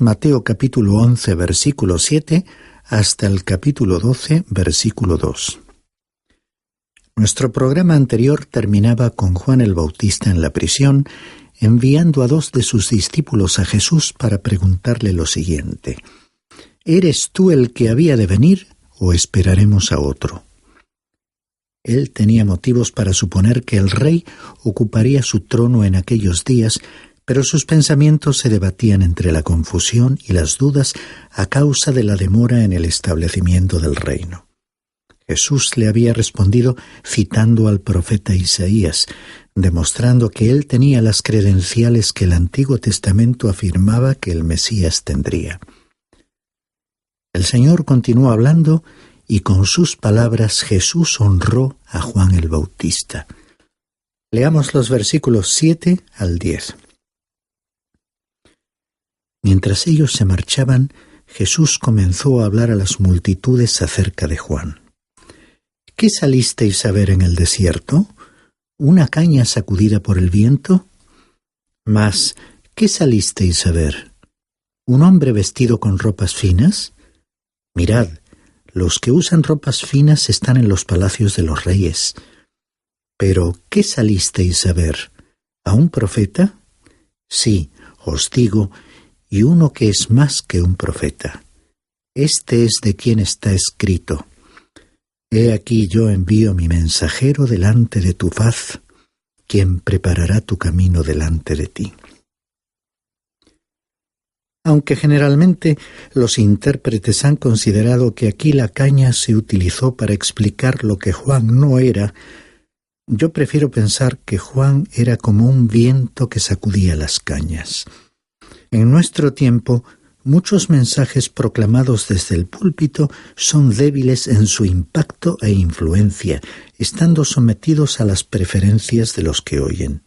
leemos Mateo capítulo 11, versículo 7, hasta el capítulo 12, versículo 2. Nuestro programa anterior terminaba con Juan el Bautista en la prisión, enviando a 2 de sus discípulos a Jesús para preguntarle lo siguiente: ¿eres tú el que había de venir o esperaremos a otro? Él tenía motivos para suponer que el rey ocuparía su trono en aquellos días, pero sus pensamientos se debatían entre la confusión y las dudas a causa de la demora en el establecimiento del reino. Jesús le había respondido citando al profeta Isaías, demostrando que él tenía las credenciales que el Antiguo Testamento afirmaba que el Mesías tendría. El Señor continuó hablando y con sus palabras Jesús honró a Juan el Bautista. Leamos los versículos 7 al 10. Mientras ellos se marchaban, Jesús comenzó a hablar a las multitudes acerca de Juan. ¿Qué salisteis a ver en el desierto? ¿Una caña sacudida por el viento? Mas, ¿qué salisteis a ver? ¿Un hombre vestido con ropas finas? Mirad, los que usan ropas finas están en los palacios de los reyes. Pero, ¿qué salisteis a ver? ¿A un profeta? Sí, os digo, y uno que es más que un profeta. Este es de quien está escrito: He aquí yo envío mi mensajero delante de tu faz, quien preparará tu camino delante de ti. Aunque generalmente los intérpretes han considerado que aquí la caña se utilizó para explicar lo que Juan no era, yo prefiero pensar que Juan era como un viento que sacudía las cañas. En nuestro tiempo, muchos mensajes proclamados desde el púlpito son débiles en su impacto e influencia, estando sometidos a las preferencias de los que oyen.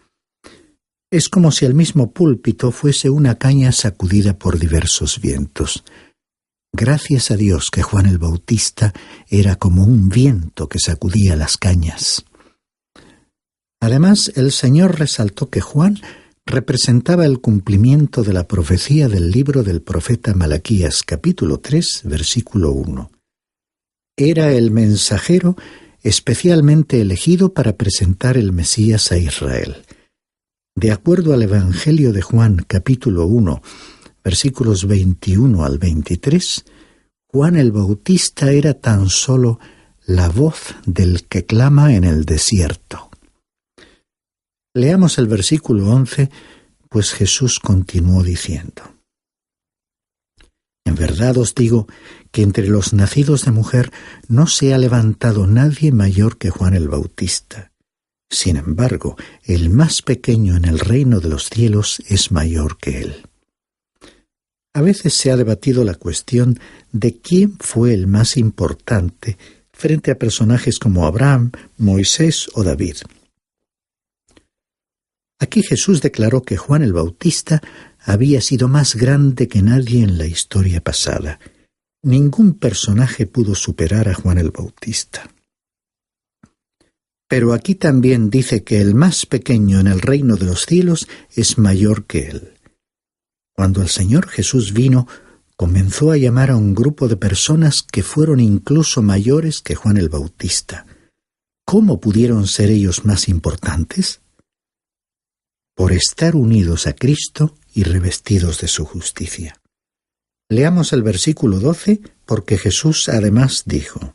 Es como si el mismo púlpito fuese una caña sacudida por diversos vientos. Gracias a Dios que Juan el Bautista era como un viento que sacudía las cañas. Además, el Señor resaltó que Juan representaba el cumplimiento de la profecía del libro del profeta Malaquías, capítulo 3, versículo 1. Era el mensajero especialmente elegido para presentar el Mesías a Israel. De acuerdo al Evangelio de Juan, capítulo 1, versículos 21 al 23, Juan el Bautista era tan solo la voz del que clama en el desierto. Leamos el versículo 11, pues Jesús continuó diciendo: En verdad os digo que entre los nacidos de mujer no se ha levantado nadie mayor que Juan el Bautista. Sin embargo, el más pequeño en el reino de los cielos es mayor que él. A veces se ha debatido la cuestión de quién fue el más importante frente a personajes como Abraham, Moisés o David. Aquí Jesús declaró que Juan el Bautista había sido más grande que nadie en la historia pasada. Ningún personaje pudo superar a Juan el Bautista. Pero aquí también dice que el más pequeño en el reino de los cielos es mayor que él. Cuando el Señor Jesús vino, comenzó a llamar a un grupo de personas que fueron incluso mayores que Juan el Bautista. ¿Cómo pudieron ser ellos más importantes? Por estar unidos a Cristo y revestidos de su justicia. Leamos el versículo 12, porque Jesús además dijo: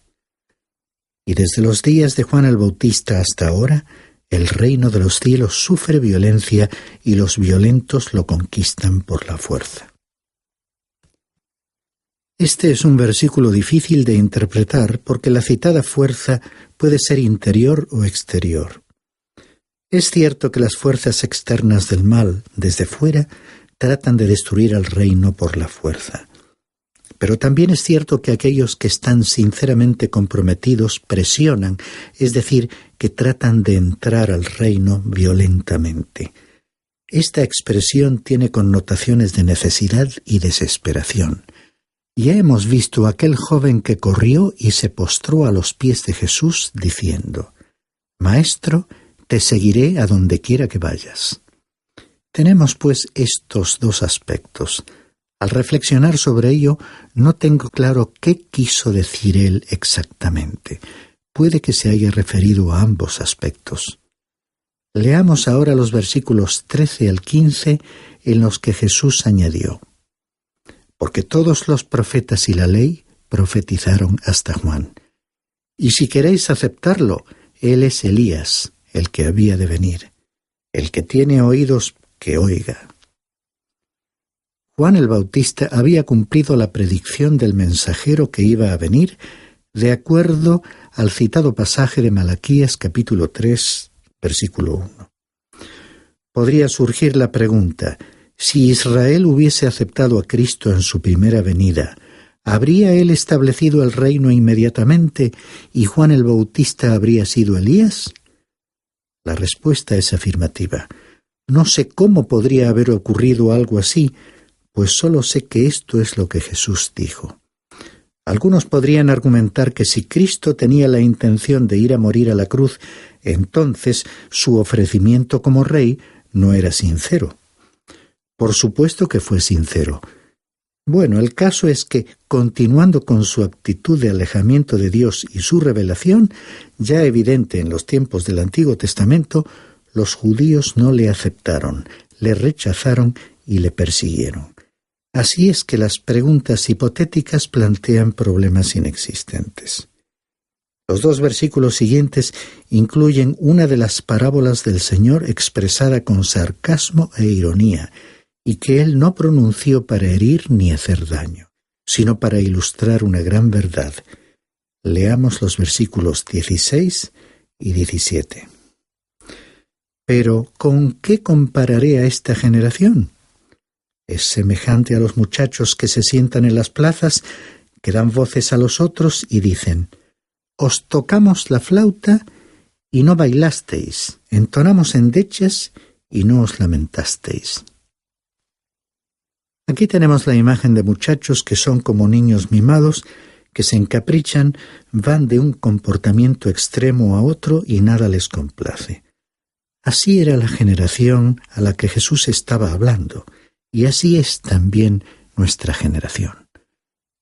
Y desde los días de Juan el Bautista hasta ahora, el reino de los cielos sufre violencia y los violentos lo conquistan por la fuerza. Este es un versículo difícil de interpretar porque la citada fuerza puede ser interior o exterior. Es cierto que las fuerzas externas del mal, desde fuera, tratan de destruir al reino por la fuerza. Pero también es cierto que aquellos que están sinceramente comprometidos presionan, es decir, que tratan de entrar al reino violentamente. Esta expresión tiene connotaciones de necesidad y desesperación. Ya hemos visto a aquel joven que corrió y se postró a los pies de Jesús diciendo: Maestro, te seguiré a donde quiera que vayas. Tenemos pues estos dos aspectos. Al reflexionar sobre ello, no tengo claro qué quiso decir él exactamente. Puede que se haya referido a ambos aspectos. Leamos ahora los versículos 13 al 15 en los que Jesús añadió: porque todos los profetas y la ley profetizaron hasta Juan. Y si queréis aceptarlo, él es Elías, el que había de venir. El que tiene oídos, que oiga. Juan el Bautista había cumplido la predicción del mensajero que iba a venir, de acuerdo al citado pasaje de Malaquías capítulo 3, versículo 1. Podría surgir la pregunta: si Israel hubiese aceptado a Cristo en su primera venida, ¿habría él establecido el reino inmediatamente y Juan el Bautista habría sido Elías? La respuesta es afirmativa. No sé cómo podría haber ocurrido algo así, pues solo sé que esto es lo que Jesús dijo. Algunos podrían argumentar que si Cristo tenía la intención de ir a morir a la cruz, entonces su ofrecimiento como rey no era sincero. Por supuesto que fue sincero. Bueno, el caso es que, continuando con su actitud de alejamiento de Dios y su revelación, ya evidente en los tiempos del Antiguo Testamento, los judíos no le aceptaron, le rechazaron y le persiguieron. Así es que las preguntas hipotéticas plantean problemas inexistentes. Los dos versículos siguientes incluyen una de las parábolas del Señor expresada con sarcasmo e ironía, y que él no pronunció para herir ni hacer daño, sino para ilustrar una gran verdad. Leamos los versículos 16 y 17. Pero, ¿con qué compararé a esta generación? Es semejante a los muchachos que se sientan en las plazas, que dan voces a los otros y dicen: os tocamos la flauta y no bailasteis, entonamos endechas y no os lamentasteis. Aquí tenemos la imagen de muchachos que son como niños mimados, que se encaprichan, van de un comportamiento extremo a otro y nada les complace. Así era la generación a la que Jesús estaba hablando, y así es también nuestra generación.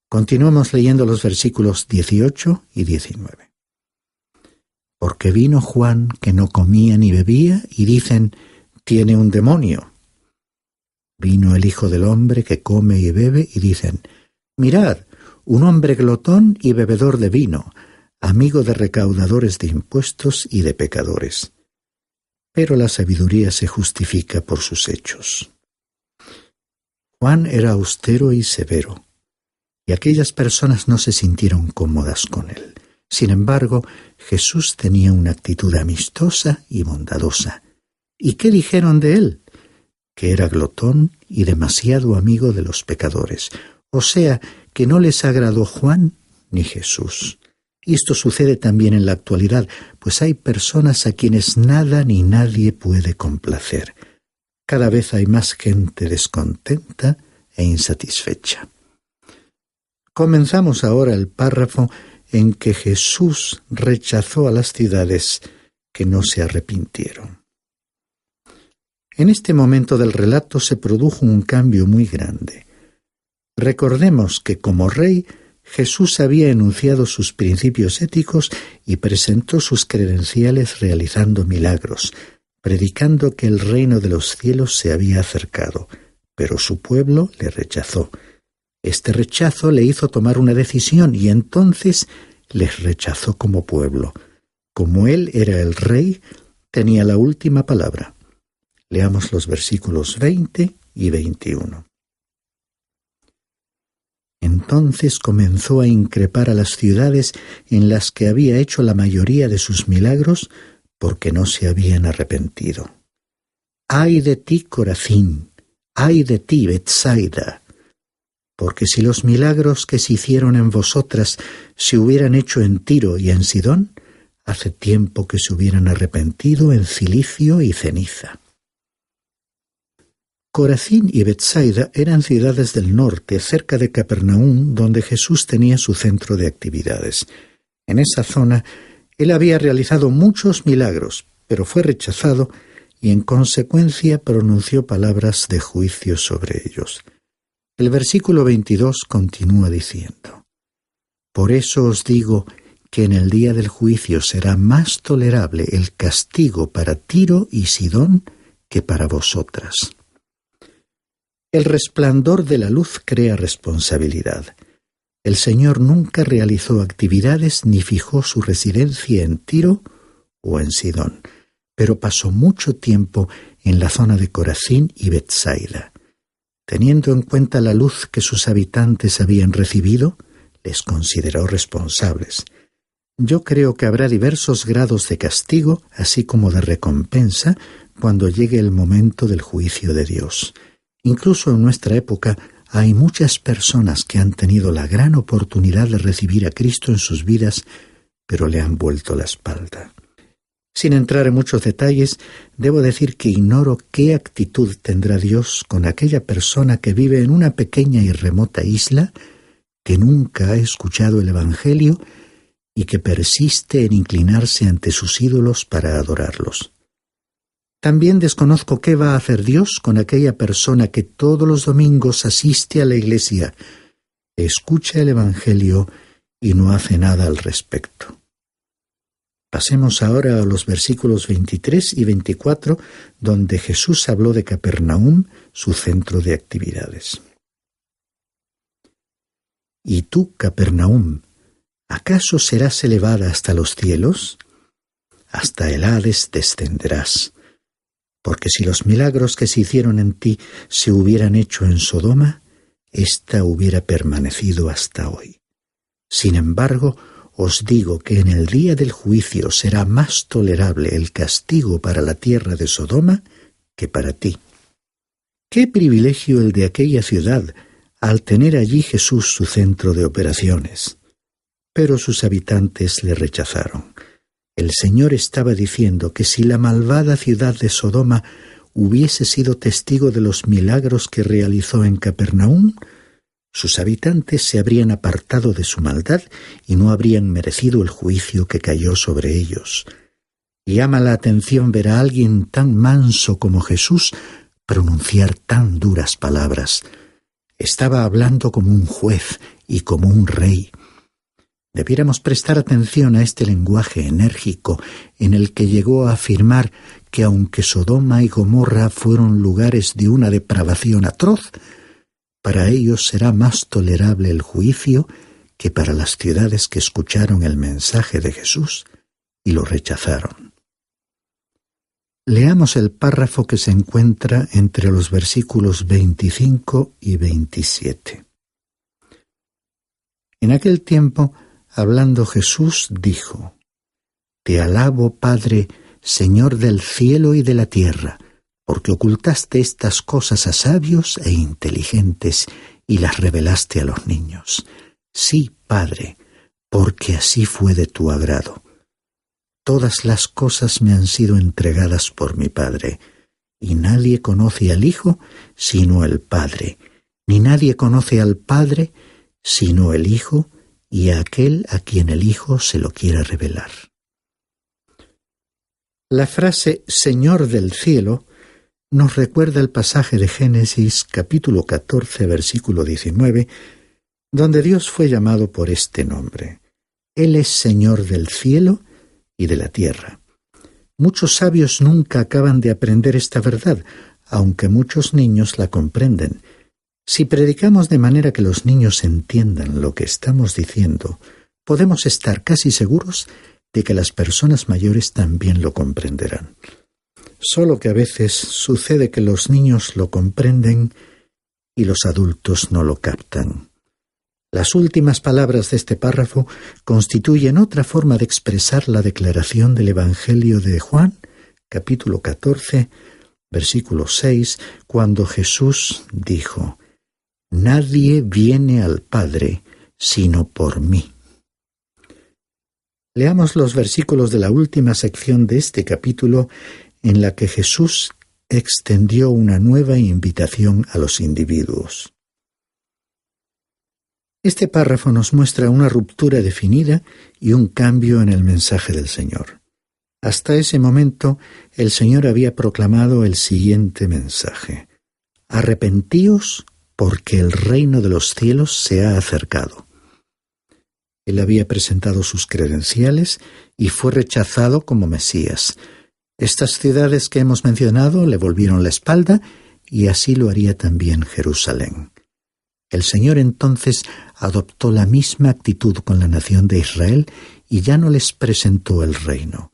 Continuamos leyendo los versículos 18 y 19. Porque vino Juan que no comía ni bebía, y dicen: tiene un demonio. Vino el Hijo del Hombre que come y bebe, y dicen: mirad, un hombre glotón y bebedor de vino, amigo de recaudadores de impuestos y de pecadores. Pero la sabiduría se justifica por sus hechos. Juan era austero y severo, y aquellas personas no se sintieron cómodas con él. Sin embargo, Jesús tenía una actitud amistosa y bondadosa. ¿Y qué dijeron de él? Que era glotón y demasiado amigo de los pecadores. O sea, que no les agradó Juan ni Jesús. Y esto sucede también en la actualidad, pues hay personas a quienes nada ni nadie puede complacer. Cada vez hay más gente descontenta e insatisfecha. Comenzamos ahora el párrafo en que Jesús rechazó a las ciudades que no se arrepintieron. En este momento del relato se produjo un cambio muy grande. Recordemos que como rey, Jesús había enunciado sus principios éticos y presentó sus credenciales realizando milagros, predicando que el reino de los cielos se había acercado, pero su pueblo le rechazó. Este rechazo le hizo tomar una decisión y entonces les rechazó como pueblo. Como él era el rey, tenía la última palabra. Leamos los versículos 20 y 21. Entonces comenzó a increpar a las ciudades en las que había hecho la mayoría de sus milagros, porque no se habían arrepentido. ¡Ay de ti, Corazín! ¡Ay de ti, Betsaida! Porque si los milagros que se hicieron en vosotras se hubieran hecho en Tiro y en Sidón, hace tiempo que se hubieran arrepentido en cilicio y ceniza. Corazín y Betsaida eran ciudades del norte, cerca de Capernaum, donde Jesús tenía su centro de actividades. En esa zona, él había realizado muchos milagros, pero fue rechazado y en consecuencia pronunció palabras de juicio sobre ellos. El versículo 22 continúa diciendo: Por eso os digo que en el día del juicio será más tolerable el castigo para Tiro y Sidón que para vosotras. El resplandor de la luz crea responsabilidad. El Señor nunca realizó actividades ni fijó su residencia en Tiro o en Sidón, pero pasó mucho tiempo en la zona de Corazín y Betsaida. Teniendo en cuenta la luz que sus habitantes habían recibido, les consideró responsables. Yo creo que habrá diversos grados de castigo, así como de recompensa, cuando llegue el momento del juicio de Dios. Incluso en nuestra época hay muchas personas que han tenido la gran oportunidad de recibir a Cristo en sus vidas, pero le han vuelto la espalda. Sin entrar en muchos detalles, debo decir que ignoro qué actitud tendrá Dios con aquella persona que vive en una pequeña y remota isla, que nunca ha escuchado el Evangelio y que persiste en inclinarse ante sus ídolos para adorarlos. También desconozco qué va a hacer Dios con aquella persona que todos los domingos asiste a la iglesia, escucha el Evangelio y no hace nada al respecto. Pasemos ahora a los versículos 23 y 24, donde Jesús habló de Capernaum, su centro de actividades. ¿Y tú, Capernaum, acaso serás elevada hasta los cielos? Hasta el Hades descenderás. Porque si los milagros que se hicieron en ti se hubieran hecho en Sodoma, ésta hubiera permanecido hasta hoy. Sin embargo, os digo que en el día del juicio será más tolerable el castigo para la tierra de Sodoma que para ti. ¡Qué privilegio el de aquella ciudad al tener allí Jesús su centro de operaciones! Pero sus habitantes le rechazaron. El Señor estaba diciendo que si la malvada ciudad de Sodoma hubiese sido testigo de los milagros que realizó en Capernaum, sus habitantes se habrían apartado de su maldad y no habrían merecido el juicio que cayó sobre ellos. Llama la atención ver a alguien tan manso como Jesús pronunciar tan duras palabras. Estaba hablando como un juez y como un rey. Debiéramos prestar atención a este lenguaje enérgico en el que llegó a afirmar que aunque Sodoma y Gomorra fueron lugares de una depravación atroz, para ellos será más tolerable el juicio que para las ciudades que escucharon el mensaje de Jesús y lo rechazaron. Leamos el párrafo que se encuentra entre los versículos 25 y 27. En aquel tiempo, hablando Jesús, dijo: Te alabo, Padre, Señor del cielo y de la tierra, porque ocultaste estas cosas a sabios e inteligentes y las revelaste a los niños. Sí, Padre, porque así fue de tu agrado. Todas las cosas me han sido entregadas por mi Padre, y nadie conoce al Hijo sino el Padre, ni nadie conoce al Padre sino el Hijo y a aquel a quien el Hijo se lo quiera revelar. La frase Señor del cielo nos recuerda el pasaje de Génesis capítulo 14, versículo 19, donde Dios fue llamado por este nombre. Él es Señor del cielo y de la tierra. Muchos sabios nunca acaban de aprender esta verdad, aunque muchos niños la comprenden. Si predicamos de manera que los niños entiendan lo que estamos diciendo, podemos estar casi seguros de que las personas mayores también lo comprenderán. Solo que a veces sucede que los niños lo comprenden y los adultos no lo captan. Las últimas palabras de este párrafo constituyen otra forma de expresar la declaración del Evangelio de Juan, capítulo 14, versículo 6, cuando Jesús dijo: Nadie viene al Padre sino por mí. Leamos los versículos de la última sección de este capítulo, en la que Jesús extendió una nueva invitación a los individuos. Este párrafo nos muestra una ruptura definida y un cambio en el mensaje del Señor. Hasta ese momento, el Señor había proclamado el siguiente mensaje: Arrepentíos porque el reino de los cielos se ha acercado. Él había presentado sus credenciales y fue rechazado como Mesías. Estas ciudades que hemos mencionado le volvieron la espalda y así lo haría también Jerusalén. El Señor entonces adoptó la misma actitud con la nación de Israel y ya no les presentó el reino.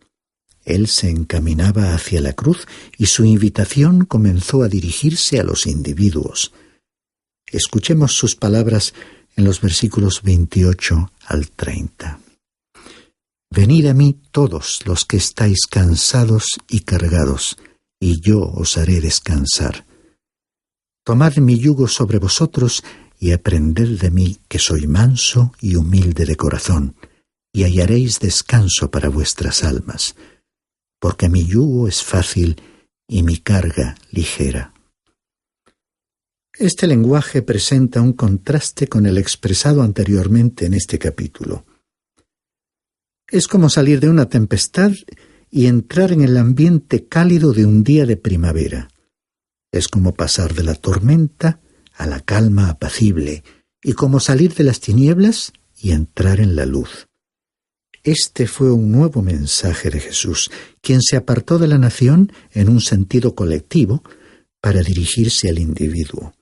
Él se encaminaba hacia la cruz y su invitación comenzó a dirigirse a los individuos. Escuchemos sus palabras en los versículos 28 al 30. Venid a mí todos los que estáis cansados y cargados, y yo os haré descansar. Tomad mi yugo sobre vosotros y aprended de mí, que soy manso y humilde de corazón, y hallaréis descanso para vuestras almas, porque mi yugo es fácil y mi carga ligera. Este lenguaje presenta un contraste con el expresado anteriormente en este capítulo. Es como salir de una tempestad y entrar en el ambiente cálido de un día de primavera. Es como pasar de la tormenta a la calma apacible, y como salir de las tinieblas y entrar en la luz. Este fue un nuevo mensaje de Jesús, quien se apartó de la nación en un sentido colectivo para dirigirse al individuo.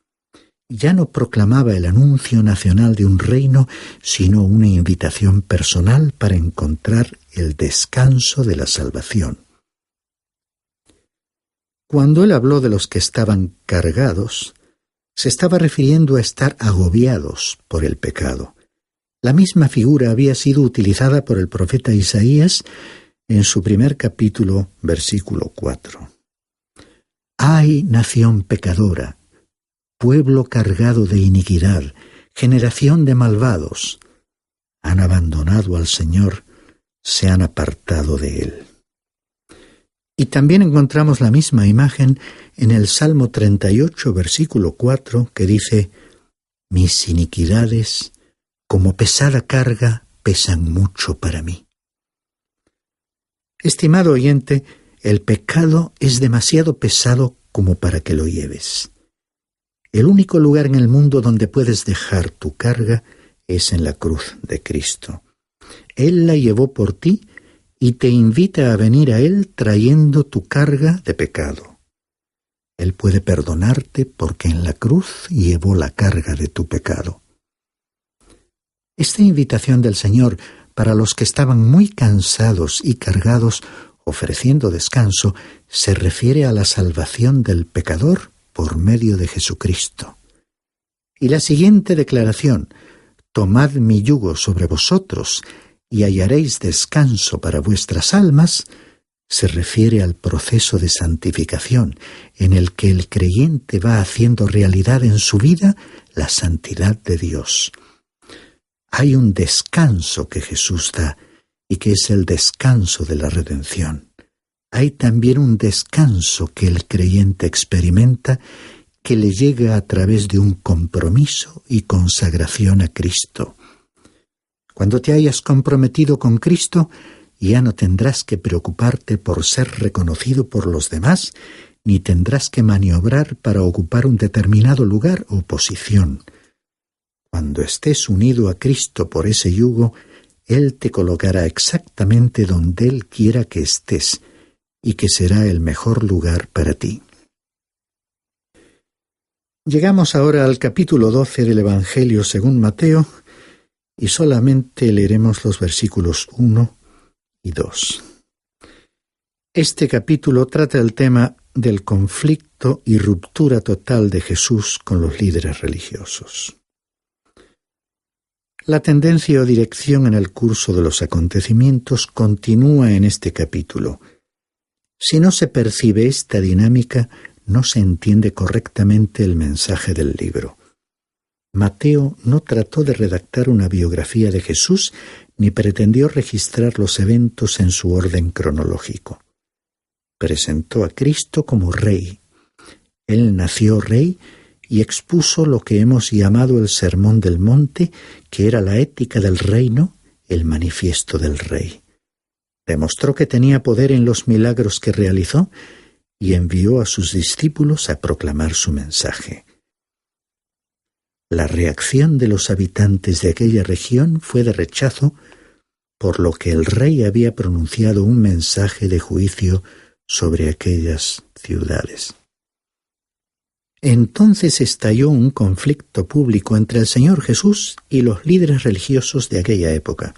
Ya no proclamaba el anuncio nacional de un reino, sino una invitación personal para encontrar el descanso de la salvación. Cuando él habló de los que estaban cargados, se estaba refiriendo a estar agobiados por el pecado. La misma figura había sido utilizada por el profeta Isaías en su primer capítulo, versículo 4. ¡Ay, nación pecadora! Pueblo cargado de iniquidad, generación de malvados, han abandonado al Señor, se han apartado de Él. Y también encontramos la misma imagen en el Salmo 38, versículo 4, que dice: mis iniquidades, como pesada carga, pesan mucho para mí. Estimado oyente, el pecado es demasiado pesado como para que lo lleves. El único lugar en el mundo donde puedes dejar tu carga es en la cruz de Cristo. Él la llevó por ti y te invita a venir a Él trayendo tu carga de pecado. Él puede perdonarte porque en la cruz llevó la carga de tu pecado. Esta invitación del Señor para los que estaban muy cansados y cargados, ofreciendo descanso, se refiere a la salvación del pecador por medio de Jesucristo. Y la siguiente declaración: tomad mi yugo sobre vosotros y hallaréis descanso para vuestras almas, se refiere al proceso de santificación en el que el creyente va haciendo realidad en su vida la santidad de Dios. Hay un descanso que Jesús da y que es el descanso de la redención. Hay también un descanso que el creyente experimenta que le llega a través de un compromiso y consagración a Cristo. Cuando te hayas comprometido con Cristo, ya no tendrás que preocuparte por ser reconocido por los demás, ni tendrás que maniobrar para ocupar un determinado lugar o posición. Cuando estés unido a Cristo por ese yugo, Él te colocará exactamente donde Él quiera que estés, y que será el mejor lugar para ti. Llegamos ahora al capítulo 12 del Evangelio según Mateo, y solamente leeremos los versículos 1 y 2. Este capítulo trata el tema del conflicto y ruptura total de Jesús con los líderes religiosos. La tendencia o dirección en el curso de los acontecimientos continúa en este capítulo. Si no se percibe esta dinámica, no se entiende correctamente el mensaje del libro. Mateo no trató de redactar una biografía de Jesús ni pretendió registrar los eventos en su orden cronológico. Presentó a Cristo como rey. Él nació rey y expuso lo que hemos llamado el Sermón del Monte, que era la ética del reino, el manifiesto del rey. Demostró que tenía poder en los milagros que realizó y envió a sus discípulos a proclamar su mensaje. La reacción de los habitantes de aquella región fue de rechazo, por lo que el rey había pronunciado un mensaje de juicio sobre aquellas ciudades. Entonces estalló un conflicto público entre el Señor Jesús y los líderes religiosos de aquella época,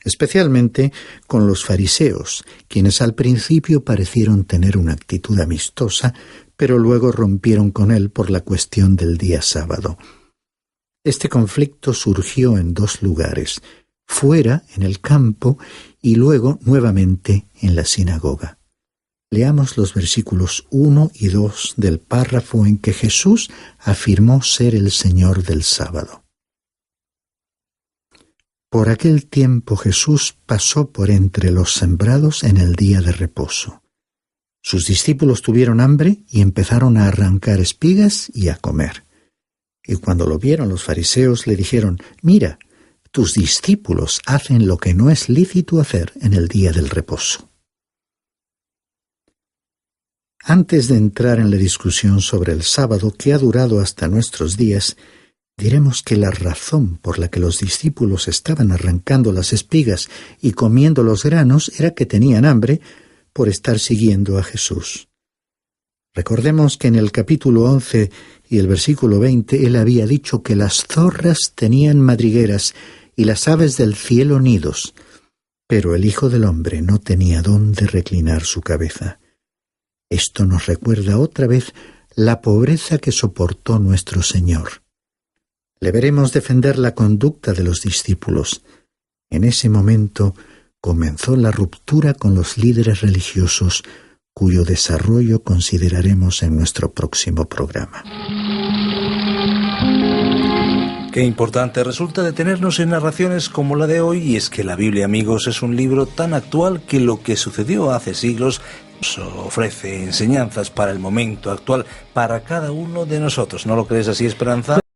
especialmente con los fariseos, quienes al principio parecieron tener una actitud amistosa, pero luego rompieron con él por la cuestión del día sábado. Este conflicto surgió en dos lugares, fuera, en el campo, y luego nuevamente en la sinagoga. Leamos los versículos 1 y 2 del párrafo en que Jesús afirmó ser el Señor del sábado. Por aquel tiempo Jesús pasó por entre los sembrados en el día de reposo. Sus discípulos tuvieron hambre y empezaron a arrancar espigas y a comer. Y cuando lo vieron los fariseos le dijeron: «Mira, tus discípulos hacen lo que no es lícito hacer en el día del reposo». Antes de entrar en la discusión sobre el sábado, que ha durado hasta nuestros días, diremos que la razón por la que los discípulos estaban arrancando las espigas y comiendo los granos era que tenían hambre por estar siguiendo a Jesús. Recordemos que en el capítulo 11 y el versículo 20 él había dicho que las zorras tenían madrigueras y las aves del cielo nidos, pero el Hijo del Hombre no tenía dónde reclinar su cabeza. Esto nos recuerda otra vez la pobreza que soportó nuestro Señor. Le veremos defender la conducta de los discípulos. En ese momento comenzó la ruptura con los líderes religiosos, cuyo desarrollo consideraremos en nuestro próximo programa. Qué importante resulta detenernos en narraciones como la de hoy, y es que la Biblia, amigos, es un libro tan actual que lo que sucedió hace siglos nos ofrece enseñanzas para el momento actual, para cada uno de nosotros. ¿No lo crees así, Esperanza?